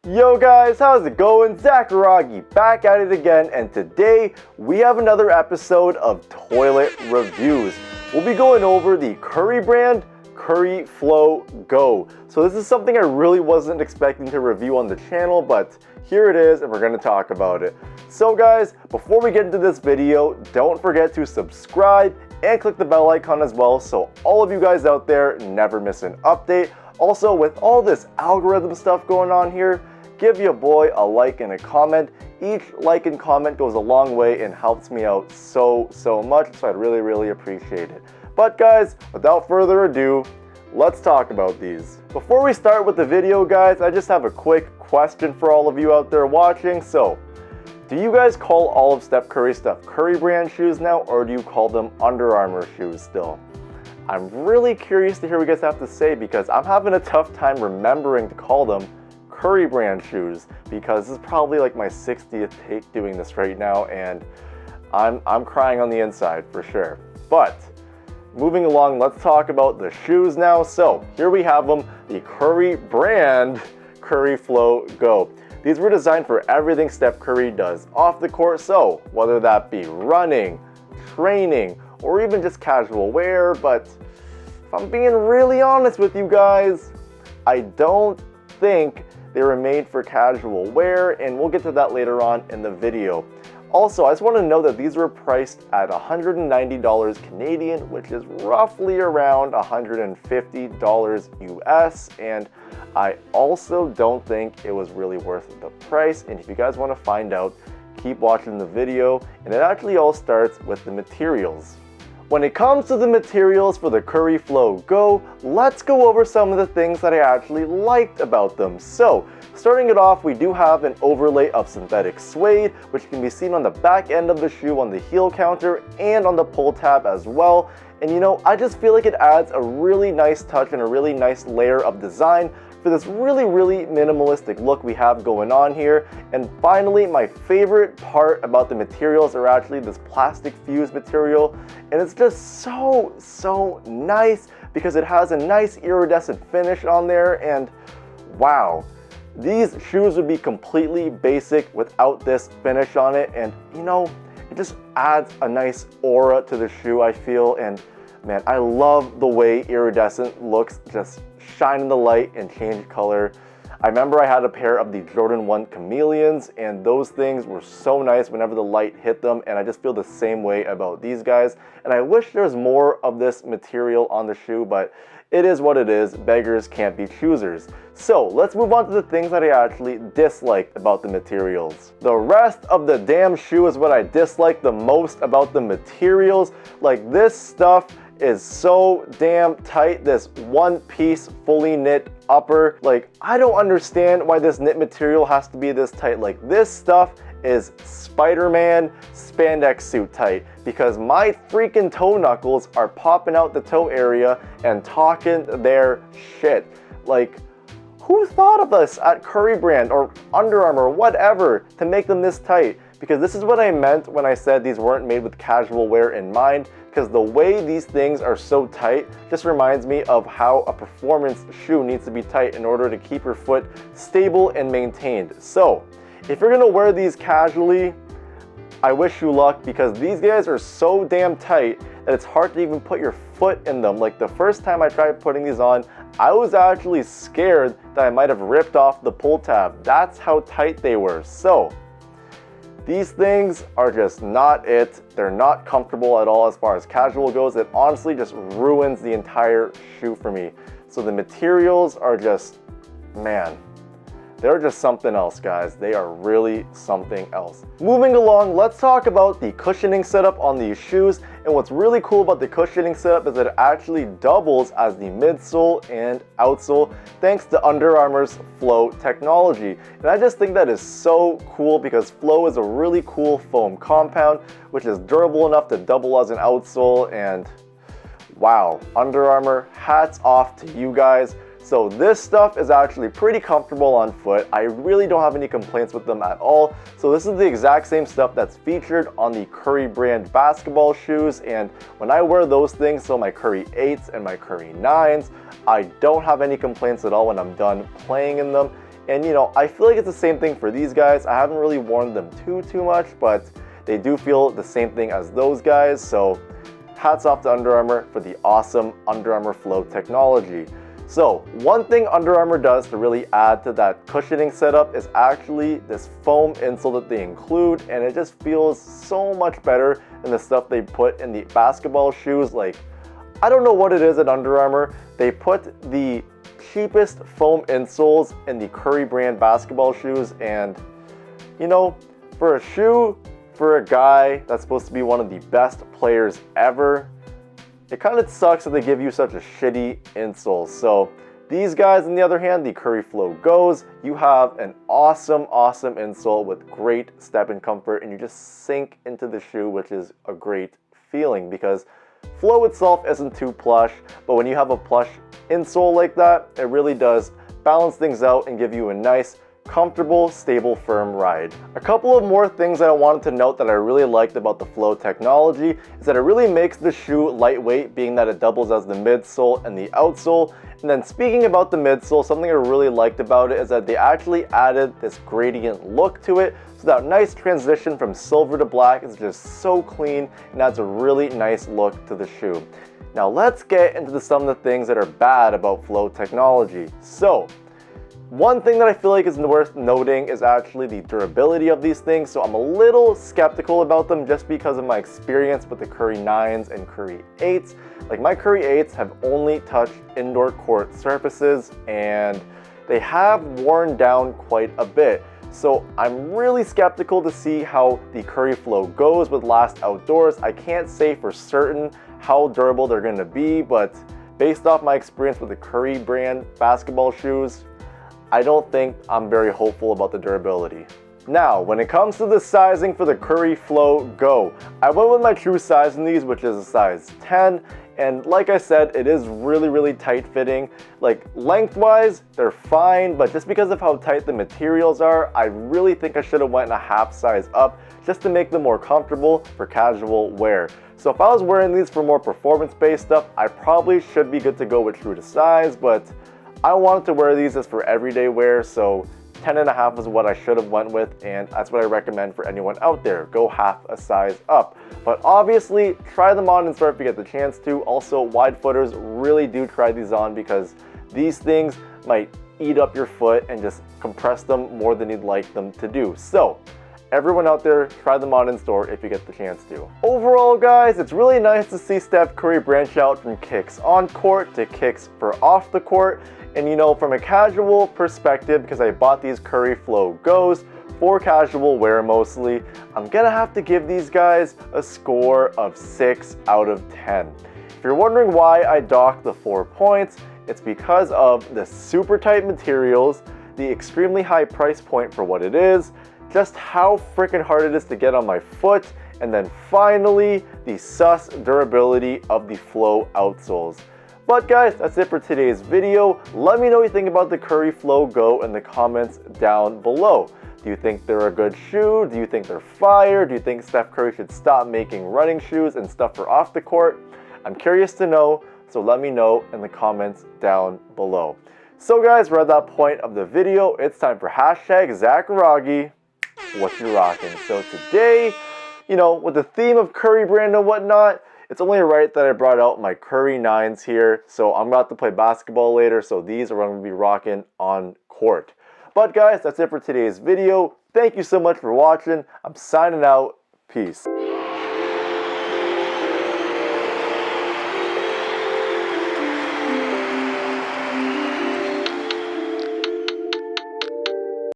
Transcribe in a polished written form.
Yo guys, how's it going? Zakaragi back at it again, and today we have another episode of Toilet Reviews. We'll be going over the Curry brand Curry Flow Go. So this is something I really wasn't expecting to review on the channel, but here it is and we're going to talk about it. So guys, before we get into this video, don't forget to subscribe and click the bell icon as well so all of you guys out there never miss an update. Also, with all this algorithm stuff going on here, give your boy a like and a comment. Each like and comment goes a long way and helps me out so much, so I'd really appreciate it. But guys, without further ado, let's talk about these. Before we start with the video guys, I just have a quick question for all of you out there watching. So, do you guys call all of Steph Curry brand shoes now, or do you call them Under Armour shoes still? I'm really curious to hear what you guys have to say because I'm having a tough time remembering to call them Curry brand shoes because this is probably like my 60th take doing this right now, and I'm crying on the inside for sure. But moving along, let's talk about the shoes now. So here we have them, the Curry brand Curry Flow Go. These were designed for everything Steph Curry does off the court, so whether that be running, training, or even just casual wear. But if I'm being really honest with you guys, I don't think they were made for casual wear, and we'll get to that later on in the video. Also, I just want to know that these were priced at $190 Canadian, which is roughly around $150 US, and I also don't think it was really worth the price. And if you guys want to find out, keep watching the video, and it actually all starts with the materials. When it comes to the materials for the Curry Flow Go, let's go over some of the things that I actually liked about them. So, starting it off, we do have an overlay of synthetic suede, which can be seen on the back end of the shoe on the heel counter and on the pull tab as well. And you know, I just feel like it adds a really nice touch and a really nice layer of design for this really minimalistic look we have going on here. And finally, my favorite part about the materials are actually this plastic fused material, and it's just so nice because it has a nice iridescent finish on there. And wow, these shoes would be completely basic without this finish on it, and you know, it just adds a nice aura to the shoe, I feel. And man, I love the way iridescent looks just shine in the light and change color. I remember I had a pair of the Jordan 1 Chameleons, and those things were so nice whenever the light hit them, and I just feel the same way about these guys. And I wish there was more of this material on the shoe, but it is what it is. Beggars can't be choosers. So let's move on to the things that I actually disliked about the materials. The rest of the damn shoe is what I disliked the most about the materials. Like, this stuff is so damn tight, this one piece fully knit upper. Like, I don't understand why this knit material has to be this tight. Like, this stuff is Spider-Man spandex suit tight, because my freaking toe knuckles are popping out the toe area and talking their shit. Like, who thought of this at Curry brand or Under Armour or whatever to make them this tight? Because this is what I meant when I said these weren't made with casual wear in mind, because the way these things are so tight just reminds me of how a performance shoe needs to be tight in order to keep your foot stable and maintained. So if you're gonna wear these casually, I wish you luck, because these guys are so damn tight that it's hard to even put your foot in them. Like, the first time I tried putting these on, I was actually scared that I might have ripped off the pull tab. That's how tight they were. So these things are just not it. They're not comfortable at all as far as casual goes. It honestly just ruins the entire shoe for me. So the materials are just, man, they're just something else, guys. They are really something else. Moving along, let's talk about the cushioning setup on these shoes. And what's really cool about the cushioning setup is that it actually doubles as the midsole and outsole, thanks to Under Armour's Flow technology. And I just think that is so cool because Flow is a really cool foam compound, which is durable enough to double as an outsole. And wow, Under Armour, hats off to you guys. So this stuff is actually pretty comfortable on foot. I really don't have any complaints with them at all. So this is the exact same stuff that's featured on the Curry brand basketball shoes. And when I wear those things, so my Curry 8s and my Curry 9s, I don't have any complaints at all when I'm done playing in them. And you know, I feel like it's the same thing for these guys. I haven't really worn them too much, but they do feel the same thing as those guys. So hats off to Under Armour for the awesome Under Armour Flow technology. So one thing Under Armour does to really add to that cushioning setup is actually this foam insole that they include, and it just feels so much better than the stuff they put in the basketball shoes. Like, I don't know what it is at Under Armour. They put the cheapest foam insoles in the Curry brand basketball shoes, and you know, for a shoe for a guy that's supposed to be one of the best players ever, it kind of sucks that they give you such a shitty insole. So these guys, on the other hand, the Curry Flow Goes, you have an awesome insole with great step-in comfort, and you just sink into the shoe, which is a great feeling because Flow itself isn't too plush, but when you have a plush insole like that, it really does balance things out and give you a nice, comfortable, stable, firm ride. A couple of more things that I wanted to note that I really liked about the Flow technology is that it really makes the shoe lightweight, being that it doubles as the midsole and the outsole. And then speaking about the midsole, something I really liked about it is that they actually added this gradient look to it. So that nice transition from silver to black is just so clean and adds a really nice look to the shoe. Now let's get into some of the things that are bad about Flow technology. So one thing that I feel like is worth noting is actually the durability of these things. So I'm a little skeptical about them just because of my experience with the Curry 9s and Curry 8s. Like, my Curry 8s have only touched indoor court surfaces and they have worn down quite a bit. So I'm really skeptical to see how the Curry Flow Goes with last outdoors. I can't say for certain how durable they're going to be, but based off my experience with the Curry brand basketball shoes, I don't think I'm very hopeful about the durability. Now, when it comes to the sizing for the Curry Flow Go, I went with my true size in these, which is a size 10. And like I said, it is really tight fitting. Like, lengthwise, they're fine, but just because of how tight the materials are, I really think I should have went a half size up just to make them more comfortable for casual wear. So if I was wearing these for more performance-based stuff, I probably should be good to go with true to size, but I wanted to wear these as for everyday wear, so 10.5 is what I should have went with, and that's what I recommend for anyone out there. Go half a size up. But obviously, try them on and start if you get the chance to. Also, wide footers, really do try these on because these things might eat up your foot and just compress them more than you'd like them to do. So everyone out there, try them on in store if you get the chance to. Overall, guys, it's really nice to see Steph Curry branch out from kicks on court to kicks for off the court. And you know, from a casual perspective, because I bought these Curry Flow Goes for casual wear mostly, I'm gonna have to give these guys a score of 6 out of 10. If you're wondering why I docked the 4 points, it's because of the super tight materials, the extremely high price point for what it is, just how freaking hard it is to get on my foot, and then finally, the sus durability of the Flow outsoles. But guys, that's it for today's video. Let me know what you think about the Curry Flow Go in the comments down below. Do you think they're a good shoe? Do you think they're fire? Do you think Steph Curry should stop making running shoes and stuff for off the court? I'm curious to know, so let me know in the comments down below. So guys, we're at that point of the video. It's time for #Zacharagi, what you rocking. So today, you know, with the theme of Curry brand and whatnot, it's only right that I brought out my Curry 9s here. So I'm about to play basketball later, so these are what I'm going to be rocking on court. But guys, that's it for today's video. Thank you so much for watching. I'm signing out. Peace.